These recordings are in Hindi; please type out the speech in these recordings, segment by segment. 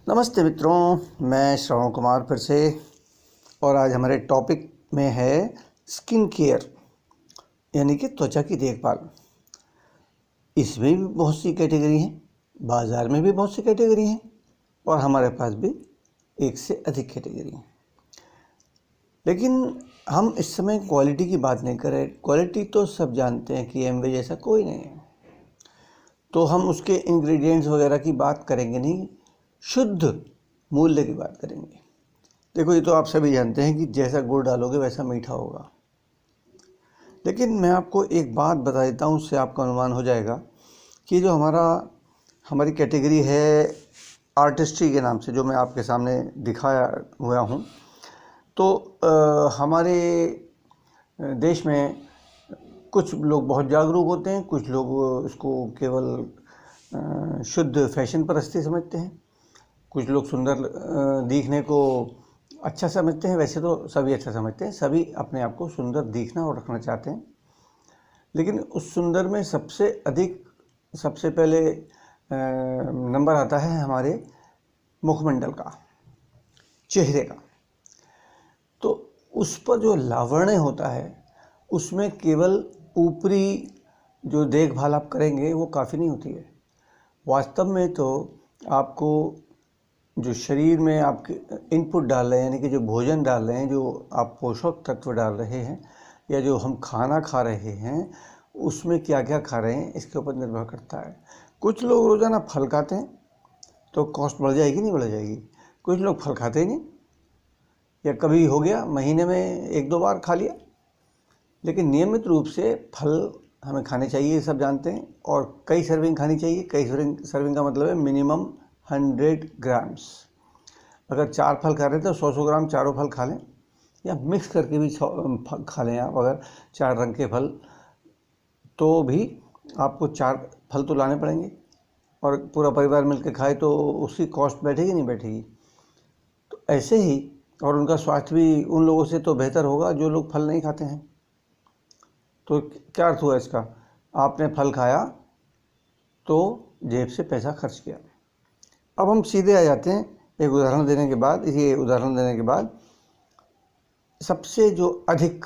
नमस्ते मित्रों, मैं श्रवण कुमार फिर से। और आज हमारे टॉपिक में है स्किन केयर यानी कि त्वचा की देखभाल। इसमें भी बहुत सी कैटेगरी हैं, बाज़ार में भी बहुत सी कैटेगरी हैं और हमारे पास भी एक से अधिक कैटेगरी हैं। लेकिन हम इस समय क्वालिटी की बात नहीं कर रहे। क्वालिटी तो सब जानते हैं कि एमवे जैसा कोई नहीं है, तो हम उसके इंग्रेडिएंट्स वगैरह की बात करेंगे नहीं, शुद्ध मूल्य की बात करेंगे। देखो, ये तो आप सभी जानते हैं कि जैसा गुड़ डालोगे वैसा मीठा होगा। लेकिन मैं आपको एक बात बता देता हूँ, उससे आपका अनुमान हो जाएगा कि जो हमारी कैटेगरी है आर्टिस्ट्री के नाम से, जो मैं आपके सामने दिखाया हुआ हूँ, तो हमारे देश में कुछ लोग बहुत जागरूक होते हैं, कुछ लोग इसको केवल शुद्ध फैशन परस्ती समझते हैं, कुछ लोग सुंदर दिखने को अच्छा समझते हैं। वैसे तो सभी अच्छा समझते हैं, सभी अपने आप को सुंदर दिखना और रखना चाहते हैं। लेकिन उस सुंदर में सबसे पहले नंबर आता है हमारे मुखमंडल का, चेहरे का। तो उस पर जो लावण्य होता है, उसमें केवल ऊपरी जो देखभाल आप करेंगे वो काफ़ी नहीं होती है। वास्तव में तो आपको जो शरीर में आपके इनपुट डाल रहे हैं, यानी कि जो भोजन डाल रहे हैं, जो आप पोषक तत्व डाल रहे हैं, या जो हम खाना खा रहे हैं, उसमें क्या क्या खा रहे हैं, इसके ऊपर निर्भर करता है। कुछ लोग रोज़ाना फल खाते हैं तो कॉस्ट बढ़ जाएगी, नहीं बढ़ जाएगी। कुछ लोग फल खाते ही नहीं, या कभी हो गया महीने में 1-2 बार खा लिया। लेकिन नियमित रूप से फल हमें खाने चाहिए, सब जानते हैं। और कई सर्विंग खानी चाहिए। कई सर्विंग का मतलब है मिनिमम 100 ग्राम्स। अगर 4 फल खा रहे हैं तो 100 ग्राम चारों फल खा लें, या मिक्स करके भी खा लें आप। अगर 4 रंग के फल, तो भी आपको 4 फल तो लाने पड़ेंगे, और पूरा परिवार मिलकर खाए तो उसकी कॉस्ट बैठेगी नहीं बैठेगी। तो ऐसे ही, और उनका स्वास्थ्य भी उन लोगों से तो बेहतर होगा जो लोग फल नहीं खाते हैं। तो क्या अर्थ हुआ इसका? आपने फल खाया तो जेब से पैसा खर्च किया। अब हम सीधे आ जाते हैं एक उदाहरण देने के बाद सबसे जो अधिक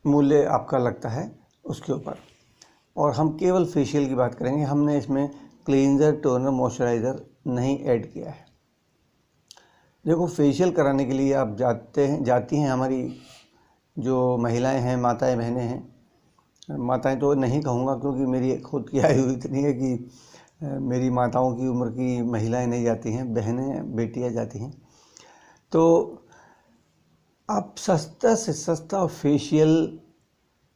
मूल्य आपका लगता है उसके ऊपर। और हम केवल फेशियल की बात करेंगे। हमने इसमें क्लींजर, टोनर, मॉइस्चराइज़र नहीं ऐड किया है। देखो, फेशियल कराने के लिए आप जाती हैं हमारी जो महिलाएं हैं, माताएं, बहनें हैं। माताएं तो नहीं कहूँगा, क्योंकि मेरी खुद की आयु इतनी है कि मेरी माताओं की उम्र की महिलाएं नहीं जाती हैं, बहनें, बेटियां जाती हैं। तो आप सस्ता से सस्ता फेशियल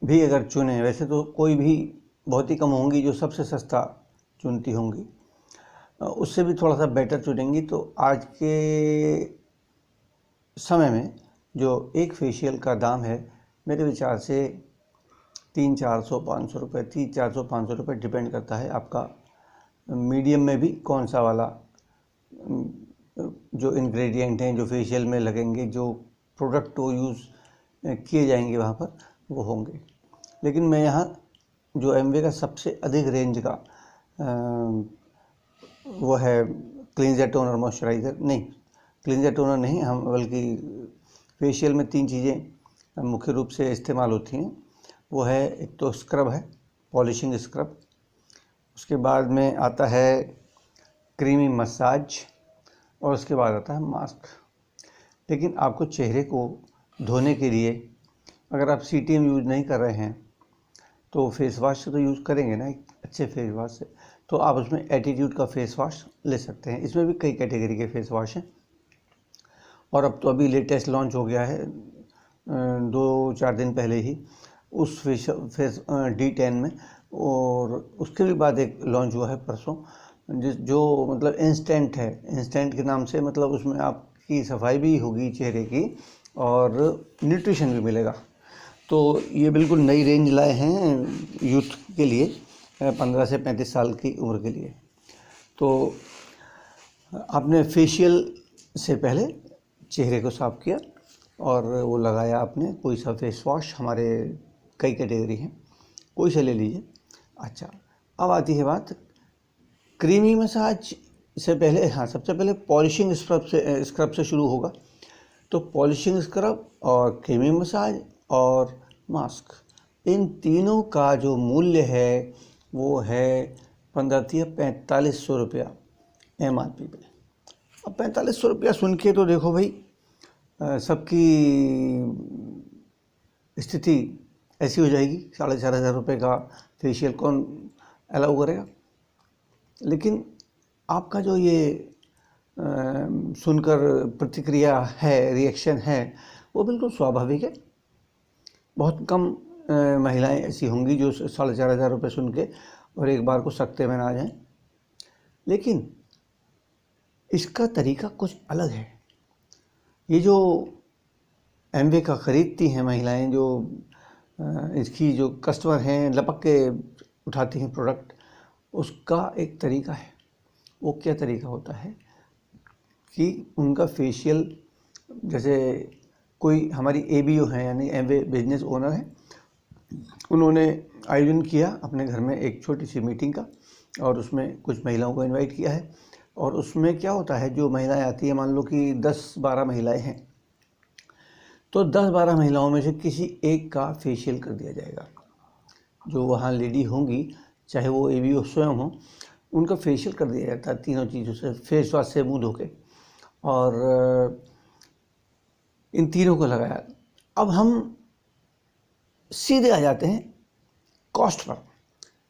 भी अगर चुनें, वैसे तो कोई भी बहुत ही कम होंगी जो सबसे सस्ता चुनती होंगी, उससे भी थोड़ा सा बेटर चुनेंगी। तो आज के समय में जो एक फेशियल का दाम है, मेरे विचार से 300-400-500 रुपये, 300-400-500 रुपये डिपेंड करता है आपका मीडियम में भी कौन सा वाला जो इंग्रेडिएंट हैं जो फेशियल में लगेंगे, जो प्रोडक्ट वो यूज़ किए जाएंगे वहाँ पर, वो होंगे। लेकिन मैं यहाँ जो एमवे का सबसे अधिक रेंज का वो है क्लींजर, टोनर, मॉइस्चराइज़र। नहीं, क्लींजर टोनर नहीं, हम बल्कि फेशियल में 3 चीज़ें मुख्य रूप से इस्तेमाल होती हैं। वो है, एक तो स्क्रब है, पॉलिशिंग स्क्रब। उसके बाद में आता है क्रीमी मसाज, और उसके बाद आता है मास्क। लेकिन आपको चेहरे को धोने के लिए अगर आप सीटीएम यूज़ नहीं कर रहे हैं तो फेस वॉश से तो यूज़ करेंगे ना, एक अच्छे फेस वॉश से। तो आप उसमें एटीट्यूड का फेस वॉश ले सकते हैं। इसमें भी कई कैटेगरी के फेस वॉश हैं, और अब तो अभी लेटेस्ट लॉन्च हो गया है 2-4 दिन पहले ही उस फेस D10 में। और उसके भी बाद एक लॉन्च हुआ है परसों, जो मतलब इंस्टेंट है। इंस्टेंट के नाम से मतलब उसमें आपकी सफाई भी होगी चेहरे की, और न्यूट्रिशन भी मिलेगा। तो ये बिल्कुल नई रेंज लाए हैं यूथ के लिए, 15 से 35 साल की उम्र के लिए। तो आपने फेशियल से पहले चेहरे को साफ किया और वो लगाया आपने कोई सा फेस वॉश। हमारे कई कैटेगरी हैं, कोई सा ले लीजिए। अच्छा, अब आती है बात क्रीमी मसाज इससे पहले, हाँ, सबसे पहले पॉलिशिंग स्क्रब से शुरू होगा। तो पॉलिशिंग स्क्रब और क्रीमी मसाज और मास्क, इन तीनों का जो मूल्य है वो है 4500 रुपया MRP पे। अब 4500 रुपया सुन के तो देखो भाई, सबकी स्थिति ऐसी हो जाएगी, 4500 रुपये का फेशियल कौन अलाउ करेगा। लेकिन आपका जो ये सुनकर प्रतिक्रिया है, रिएक्शन है, वो बिल्कुल स्वाभाविक है। बहुत कम महिलाएं ऐसी होंगी जो 4500 रुपये सुन के और एक बार को सकते में ना आ जाएं। लेकिन इसका तरीका कुछ अलग है। ये जो एमवे का ख़रीदती हैं महिलाएं, जो इसकी जो कस्टमर हैं, लपक के उठाती हैं प्रोडक्ट, उसका एक तरीका है। वो क्या तरीका होता है कि उनका फेशियल, जैसे कोई हमारी ABO है यानी एमवे बिजनेस ओनर है, उन्होंने आयोजन किया अपने घर में एक छोटी सी मीटिंग का, और उसमें कुछ महिलाओं को इनवाइट किया है। और उसमें क्या होता है, जो महिलाएं आती हैं, मान लो कि 10-12 महिलाएं हैं, तो 10-12 महिलाओं में से किसी एक का फेशियल कर दिया जाएगा। जो वहाँ लेडी होंगी, चाहे वो ABO स्वयं हो, उनका फेशियल कर दिया जाता है तीनों चीज़ों से, फेस वॉश से मुँह धो के, और इन तीनों को लगाया। अब हम सीधे आ जाते हैं कॉस्ट पर।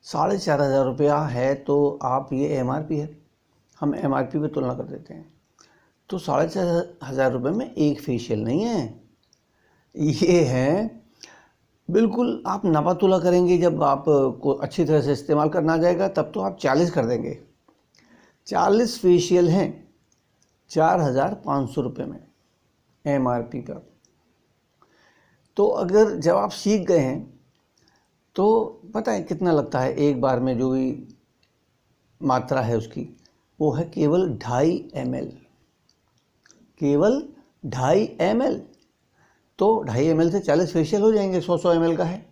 4500 रुपया है तो आप, ये MRP है, हम MRP पे तुलना कर देते हैं। तो 4500 रुपये में एक फेशियल नहीं है, ये है बिल्कुल, आप नपा तुला करेंगे, जब आप को अच्छी तरह से इस्तेमाल करना आ जाएगा तब तो आप 40 कर देंगे। 40 फेशियल हैं 4500 रुपये में MRP पर। तो अगर जब आप सीख गए हैं तो पता है कितना लगता है एक बार में, जो भी मात्रा है उसकी, वो है केवल 2.5 ml, केवल 2.5 ml। तो 2.5 ml से 40 फेशियल हो जाएंगे, 100 ml का है,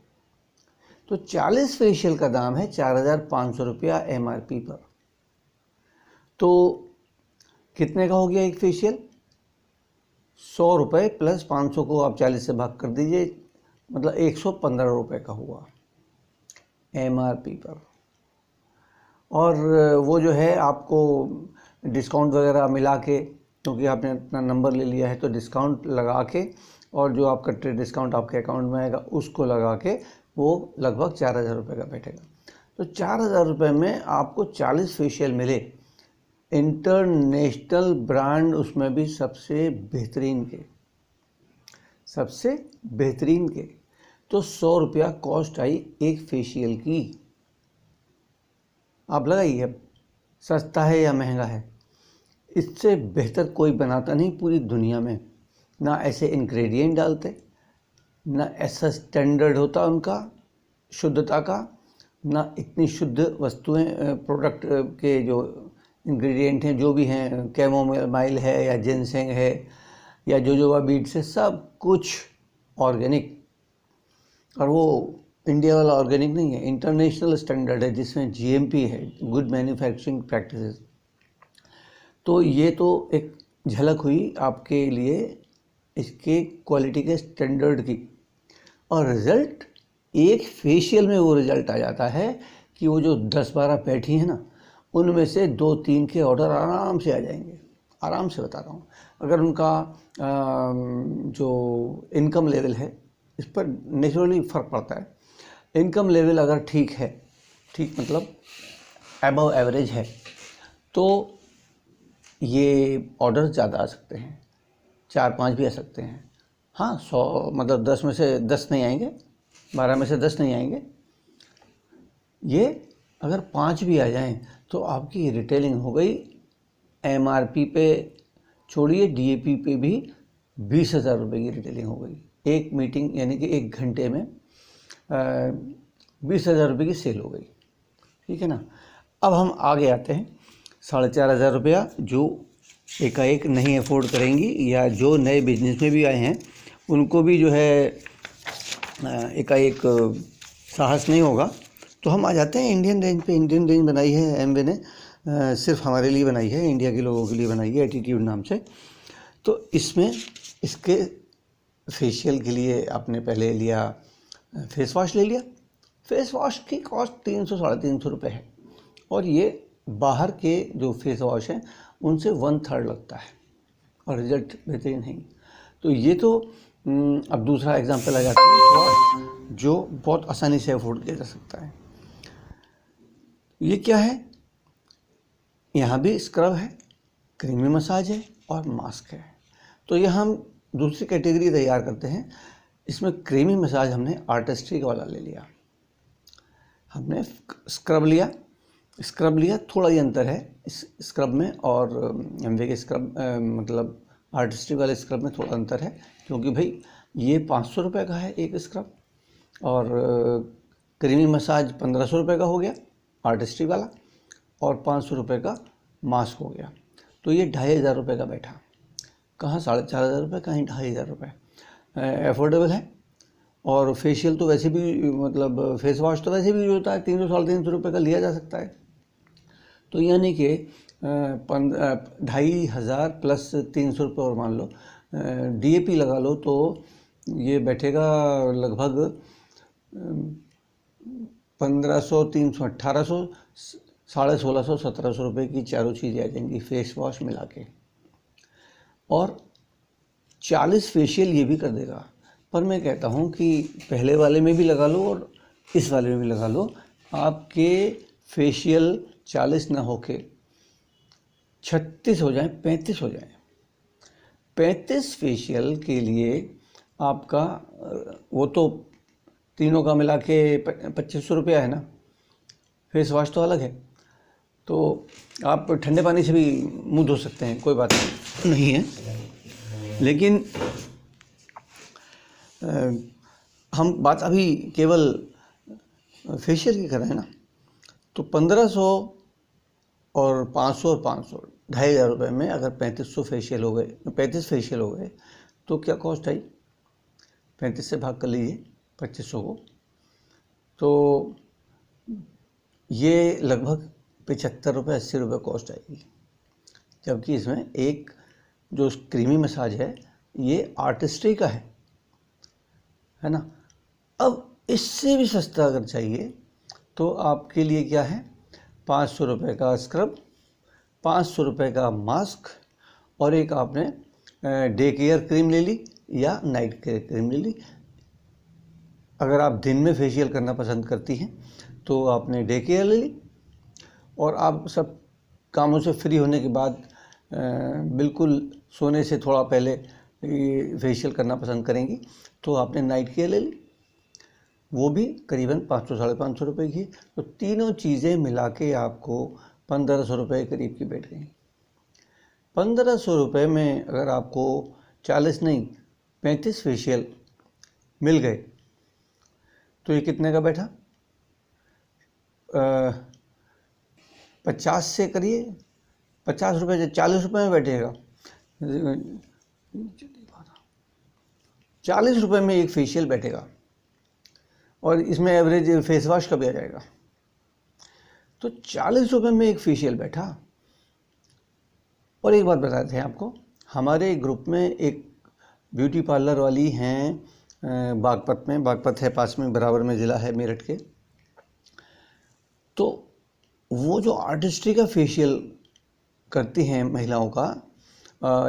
तो 40 फेशियल का दाम है 4500 रुपया MRP पर। तो कितने का हो गया एक फेशियल? 100 रुपये प्लस 500 को आप 40 से भाग कर दीजिए, मतलब 115 रुपये का हुआ MRP पर। और वो जो है आपको डिस्काउंट वगैरह मिला के, क्योंकि आपने अपना नंबर ले लिया है, तो डिस्काउंट लगा के, और जो आपका ट्रेड डिस्काउंट आपके अकाउंट में आएगा उसको लगा के, वो लगभग 4000 रुपये का बैठेगा। तो 4000 रुपये में आपको 40 फेशियल मिले, इंटरनेशनल ब्रांड, उसमें भी सबसे बेहतरीन के, सबसे बेहतरीन के। तो 100 रुपया कॉस्ट आई एक फेशियल की। आप लगाइए अब, सस्ता है या महंगा है, इससे बेहतर कोई बनाता नहीं पूरी दुनिया में। ना ऐसे इंग्रेडिएंट डालते, ना ऐसा स्टैंडर्ड होता उनका शुद्धता का, ना इतनी शुद्ध वस्तुएं, प्रोडक्ट के जो इंग्रेडिएंट हैं, जो भी हैं, कैमोमाइल है या जिनसेंग है या जोजोबा बीट्स है, सब कुछ ऑर्गेनिक। और वो इंडिया वाला ऑर्गेनिक नहीं है, इंटरनेशनल स्टैंडर्ड है, जिसमें GMP है, गुड मैन्युफैक्चरिंग प्रैक्टिसेस। तो ये तो एक झलक हुई आपके लिए इसके क्वालिटी के स्टैंडर्ड की। और रिज़ल्ट, एक फेशियल में वो रिज़ल्ट आ जाता है कि वो जो 10-12 बैठी हैं ना, उनमें से 2-3 के ऑर्डर आराम से आ जाएंगे, आराम से बता रहा हूँ। अगर उनका जो इनकम लेवल है, इस पर नेचुरली फ़र्क पड़ता है। इनकम लेवल अगर ठीक है, ठीक मतलब अबव एवरेज है, तो ये ऑर्डर ज़्यादा आ सकते हैं, 4-5 भी आ सकते हैं। हाँ, 100 मतलब 10 में से 10 नहीं आएंगे, 12 में से 10 नहीं आएंगे। ये अगर 5 भी आ जाएं तो आपकी रिटेलिंग हो गई। MRP पे छोड़िए, DAP पे भी 20,000 रुपये की रिटेलिंग हो गई। एक मीटिंग यानी कि 1 घंटे में 20,000 रुपये की सेल हो गई, ठीक है ना। अब हम आगे आते हैं, 4500 रुपया जो एकाएक नहीं अफोर्ड करेंगी, या जो नए बिजनेस में भी आए हैं उनको भी जो है एकाएक साहस नहीं होगा। तो हम आ जाते हैं इंडियन रेंज पे। इंडियन रेंज बनाई है एमवे ने सिर्फ हमारे लिए बनाई है, इंडिया के लोगों के लिए बनाई है, एटीट्यूड नाम से। तो इसमें इसके फेशियल के लिए आपने पहले लिया फेस वॉश ले लिया। फेस वॉश की कॉस्ट 300 साढ़े 300 रुपये है, और ये बाहर के जो फेस वॉश हैं उनसे 1/3 लगता है, और रिजल्ट बेहतरीन है। तो ये तो अब दूसरा एग्जांपल आ जाता है जो बहुत आसानी से अफोर्ड किया जा सकता है। ये क्या है, यहाँ भी स्क्रब है, क्रीमी मसाज है और मास्क है। तो ये हम दूसरी कैटेगरी तैयार करते हैं। इसमें क्रीमी मसाज हमने आर्टिस्ट्री वाला ले लिया, हमने स्क्रब लिया, थोड़ा ही अंतर है इस स्क्रब में और एमवे के स्क्रब मतलब आर्टिस्ट्री वाले स्क्रब में थोड़ा अंतर है, क्योंकि भाई ये 500 रुपये का है एक स्क्रब, और क्रीमी मसाज 1500 रुपये का हो गया आर्टिस्ट्री वाला, और 500 रुपये का मास्क हो गया। तो ये 2500 रुपये का बैठा। कहाँ 4500 रुपये, कहीं 2500 रुपये एफोर्डेबल है। और फेशियल तो वैसे भी मतलब फेस वॉश तो वैसे भी होता है 300 साढ़े 300 रुपये का लिया जा सकता है। तो यानी कि 2500 प्लस 300 रुपये और मान लो DAP लगा लो, तो ये बैठेगा लगभग 1500 300 1800 1650 1700 रुपये की चारों चीज़ें आ जाएंगी फेस वॉश मिला के, और 40 फेशियल ये भी कर देगा। पर मैं कहता हूँ कि पहले वाले में भी लगा लो और इस वाले में भी लगा लो, आपके फेशियल 40 ना होके 36 हो जाए, 35 हो जाए। 35 फेशियल के लिए आपका वो तो तीनों का मिला के 2500 रुपया है ना, फेस वॉश तो अलग है। तो आप ठंडे पानी से भी मुंह धो सकते हैं, कोई बात नहीं है। लेकिन हम बात अभी केवल फेशियल की कर रहे हैं ना, तो 1500 और 500 और 500 2500 रुपये में अगर 3500 फेशियल हो गए, 35 फेशियल हो गए, तो क्या कॉस्ट आई? 35 से भाग कर लीजिए 2500 को, तो ये लगभग 75 रुपये 80 रुपये कॉस्ट आएगी। जबकि इसमें एक जो क्रीमी मसाज है ये आर्टिस्ट्री का है ना। अब इससे भी सस्ता अगर चाहिए तो आपके लिए क्या है, 500 रुपये का स्क्रब, 500 रुपये का मास्क, और एक आपने डे केयर क्रीम ले ली या नाइट केयर क्रीम ले ली। अगर आप दिन में फेशियल करना पसंद करती हैं तो आपने डे केयर ले ली, और आप सब कामों से फ्री होने के बाद बिल्कुल सोने से थोड़ा पहले फेशियल करना पसंद करेंगी तो आपने नाइट केयर ले ली, वो भी करीबन 500 साढ़े 500 रुपये की। तो तीनों चीज़ें मिला के आपको 1500 रुपये करीब की बैठ गई। 1500 रुपये में अगर आपको 40 नहीं 35 फेशियल मिल गए तो ये कितने का बैठा? 50 से करिए 50 रुपये, 40 रुपये में बैठेगा। 40 रुपये में एक फेशियल बैठेगा, और इसमें एवरेज फेस वॉश का भी आ जाएगा। तो 40 रुपये में एक फेशियल बैठा। और एक बात बताते हैं आपको, हमारे ग्रुप में एक ब्यूटी पार्लर वाली हैं बागपत में, बागपत है पास में, बराबर में ज़िला है मेरठ के। तो वो जो आर्टिस्ट्री का फेशियल करती हैं महिलाओं का,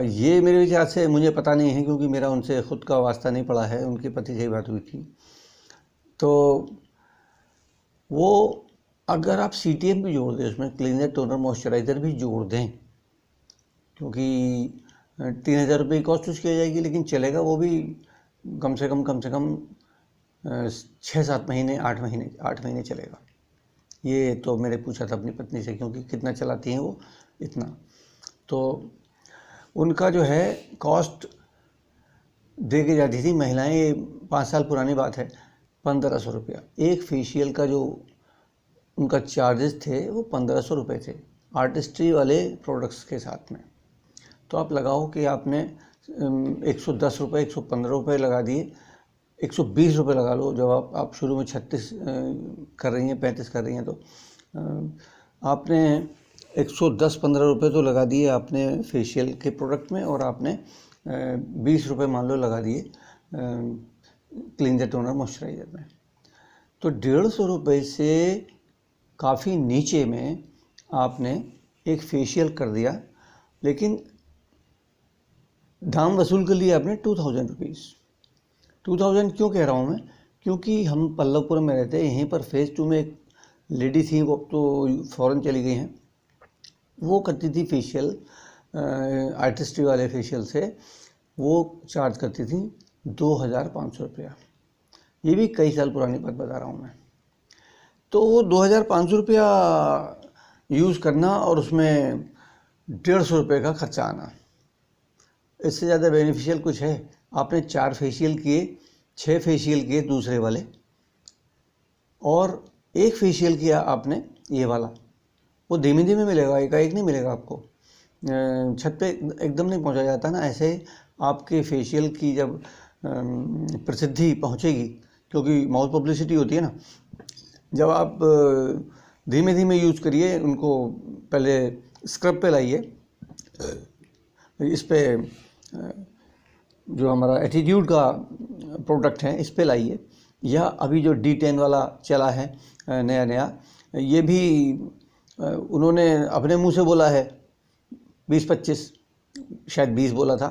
ये मेरे विचार से, मुझे पता नहीं है क्योंकि मेरा उनसे ख़ुद का वास्ता नहीं पड़ा है, उनके पति से ही बात हुई थी। तो वो अगर आप CTM भी जोड़ दें, उसमें क्लीनर टोनर मॉइस्चराइज़र भी जोड़ दें, क्योंकि 3000 रुपये की कॉस्ट उसकी आ जाएगी, लेकिन चलेगा वो भी कम से कम 6-7 महीने 8 महीने चलेगा। ये तो मैंने पूछा था अपनी पत्नी से, क्योंकि कितना चलाती हैं वो, इतना। तो उनका जो है कॉस्ट दे के जाती थी महिलाएं, 5 साल पुरानी बात है, 1500 रुपया एक फेशियल का। जो उनका चार्जेस थे वो 1500 रुपये थे आर्टिस्ट्री वाले प्रोडक्ट्स के साथ में। तो आप लगाओ कि आपने 110 रुपये 115 रुपये लगा दिए, 120 रुपये लगा लो। जब आप शुरू में 36 कर रही हैं, 35 कर रही हैं, तो आपने 110-15 रुपये तो लगा दिए आपने फेशियल के प्रोडक्ट में, और आपने 20 रुपये मान लो लगा दिए क्लींजर टोनर मॉइस्चराइज़र में। तो 150 रुपये से काफ़ी नीचे में आपने एक फेशियल कर दिया, लेकिन दाम वसूल कर लिया आपने 2000 रुपीज़। 2000 क्यों कह रहा हूँ मैं? क्योंकि हम पल्लवपुर में रहते हैं, यहीं पर फेज़ 2 में एक लेडी थी, वो अब तो फ़ॉरेन चली गई हैं। वो करती थी फेशियल, आर्टिस्ट्री वाले फेशियल से वो चार्ज करती थी 2500 रुपया। ये भी कई साल पुरानी बात बता रहा हूँ मैं। तो वो 2500 रुपया यूज़ करना और उसमें 150 रुपये का खर्चा आना, इससे ज़्यादा बेनिफिशियल कुछ है? आपने 4 फेशियल किए, 6 फेशियल किए दूसरे वाले, और 1 फेशियल किया आपने ये वाला। वो धीमे धीमे मिलेगा, एकाएक नहीं मिलेगा आपको, छत पे एकदम नहीं पहुंचा जाता ना। ऐसे आपके फेशियल की जब प्रसिद्धि पहुंचेगी, क्योंकि माउथ पब्लिसिटी होती है ना, जब आप धीमे धीमे यूज़ करिए उनको, पहले स्क्रब पे लाइए, इस पे जो हमारा एटीट्यूड का प्रोडक्ट है इस पे लाइए, या अभी जो D10 वाला चला है नया नया, ये भी उन्होंने अपने मुंह से बोला है 20-25, शायद 20 बोला था,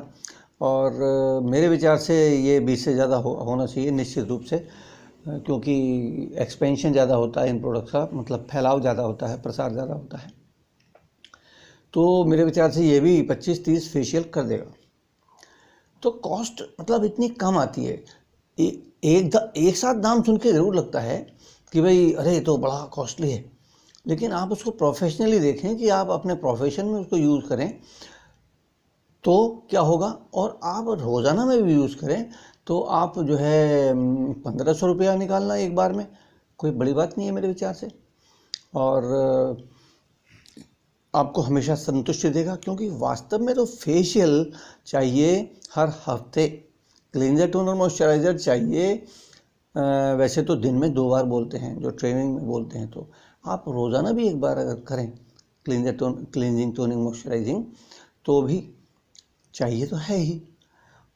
और मेरे विचार से ये 20 से ज़्यादा होना चाहिए निश्चित रूप से, क्योंकि एक्सपेंशन ज़्यादा होता है इन प्रोडक्ट्स का, मतलब फैलाव ज़्यादा होता है, प्रसार ज़्यादा होता है। तो मेरे विचार से ये भी 25-30 फेशियल कर देगा। तो कॉस्ट मतलब इतनी कम आती है। एक साथ दाम सुन के ज़रूर लगता है कि भाई अरे ये तो बड़ा कॉस्टली है, लेकिन आप उसको प्रोफेशनली देखें कि आप अपने प्रोफेशन में उसको यूज़ करें तो क्या होगा, और आप रोज़ाना में भी यूज़ करें तो आप जो है 1500 रुपया निकालना एक बार में कोई बड़ी बात नहीं है मेरे विचार से, और आपको हमेशा संतुष्टि देगा। क्योंकि वास्तव में तो फेशियल चाहिए हर हफ्ते, क्लींजर टोनर मॉइस्चराइज़र चाहिए वैसे तो दिन में 2 बार बोलते हैं, जो ट्रेनिंग में बोलते हैं, तो आप रोज़ाना भी एक बार अगर करें क्लींजिंग टोनिंग मॉइस्चराइजिंग तो भी चाहिए तो है ही।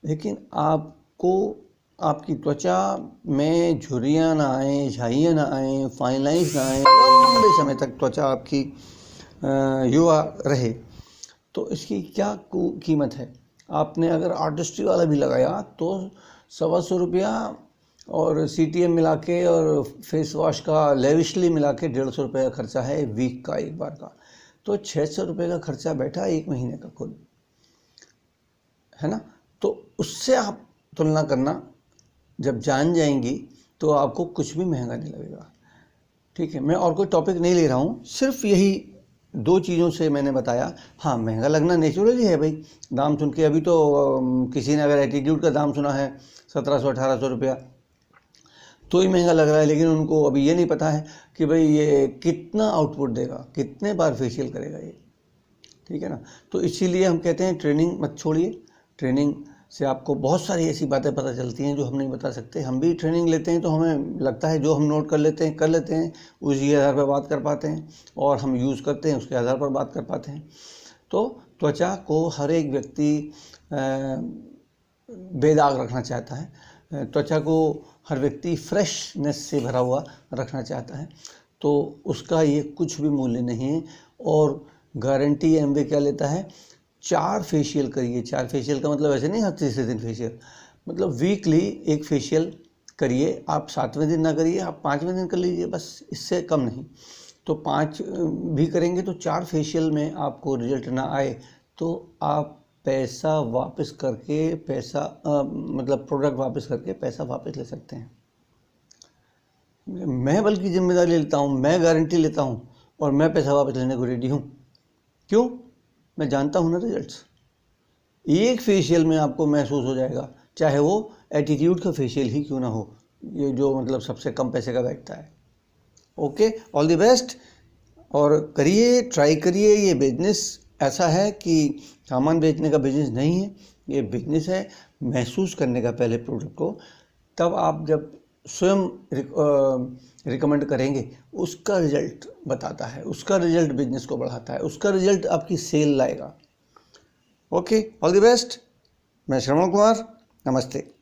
लेकिन आपको आपकी त्वचा में झुर्रियाँ ना आए, झाइयाँ ना आए, फाइन लाइन्स ना आए, लंबे समय तक त्वचा आपकी युवा रहे, तो इसकी क्या कीमत है? आपने अगर आर्टिस्ट्री वाला भी लगाया तो 125 रुपया, और CTM मिला के और फेस वॉश का लेविशली मिला के 150 रुपये का खर्चा है वीक का, एक बार का। तो 600 रुपये का खर्चा बैठा 1 महीने का खुद, है ना। तो उससे आप तुलना करना जब जान जाएंगी तो आपको कुछ भी महंगा नहीं लगेगा। ठीक है, मैं और कोई टॉपिक नहीं ले रहा हूँ, सिर्फ यही 2 चीज़ों से मैंने बताया। हाँ, महंगा लगना नेचुरली है भाई, दाम सुन के। अभी तो किसी ने अगर एटीट्यूड का दाम सुना है 1700-1800 रुपया तो ही महंगा लग रहा है, लेकिन उनको अभी ये नहीं पता है कि भाई ये कितना आउटपुट देगा, कितने बार फेशियल करेगा ये। ठीक है ना। तो इसीलिए हम कहते हैं ट्रेनिंग मत छोड़िए। ट्रेनिंग से आपको बहुत सारी ऐसी बातें पता चलती हैं जो हम नहीं बता सकते। हम भी ट्रेनिंग लेते हैं तो हमें लगता है जो हम नोट कर लेते हैं उसी आधार पर बात कर पाते हैं, और हम यूज़ करते हैं उसके आधार पर बात कर पाते हैं। तो त्वचा को हर एक व्यक्ति बेदाग रखना चाहता है, त्वचा को हर व्यक्ति फ्रेशनेस से भरा हुआ रखना चाहता है, तो उसका ये कुछ भी मूल्य नहीं है। और गारंटी एमवे क्या लेता है? 4 फेशियल करिए। 4 फेशियल का मतलब ऐसे नहीं हर तीसरे दिन फेशियल, मतलब वीकली 1 फेशियल करिए। आप 7वें दिन ना करिए, आप 5वें दिन कर लीजिए, बस इससे कम नहीं। तो 5 भी करेंगे तो 4 फेशियल में आपको रिजल्ट ना आए तो आप पैसा वापस करके मतलब प्रोडक्ट वापस करके पैसा वापस ले सकते हैं। मैं बल्कि जिम्मेदारी लेता हूँ, मैं गारंटी लेता हूँ, और मैं पैसा वापस लेने को रेडी हूँ। क्यों? मैं जानता हूँ ना रिजल्ट्स। 1 फेशियल में आपको महसूस हो जाएगा, चाहे वो एटीट्यूड का फेशियल ही क्यों ना हो, ये जो मतलब सबसे कम पैसे का बैठता है। ओके, ऑल द बेस्ट, और करिए, ट्राई करिए। ये बिजनेस ऐसा है कि सामान बेचने का बिजनेस नहीं है, ये बिजनेस है महसूस करने का पहले प्रोडक्ट को। तब आप जब स्वयं रिकमेंड करेंगे, उसका रिजल्ट बताता है, उसका रिजल्ट बिजनेस को बढ़ाता है, उसका रिजल्ट आपकी सेल लाएगा। Okay, all the best. मैं श्रवण कुमार, नमस्ते।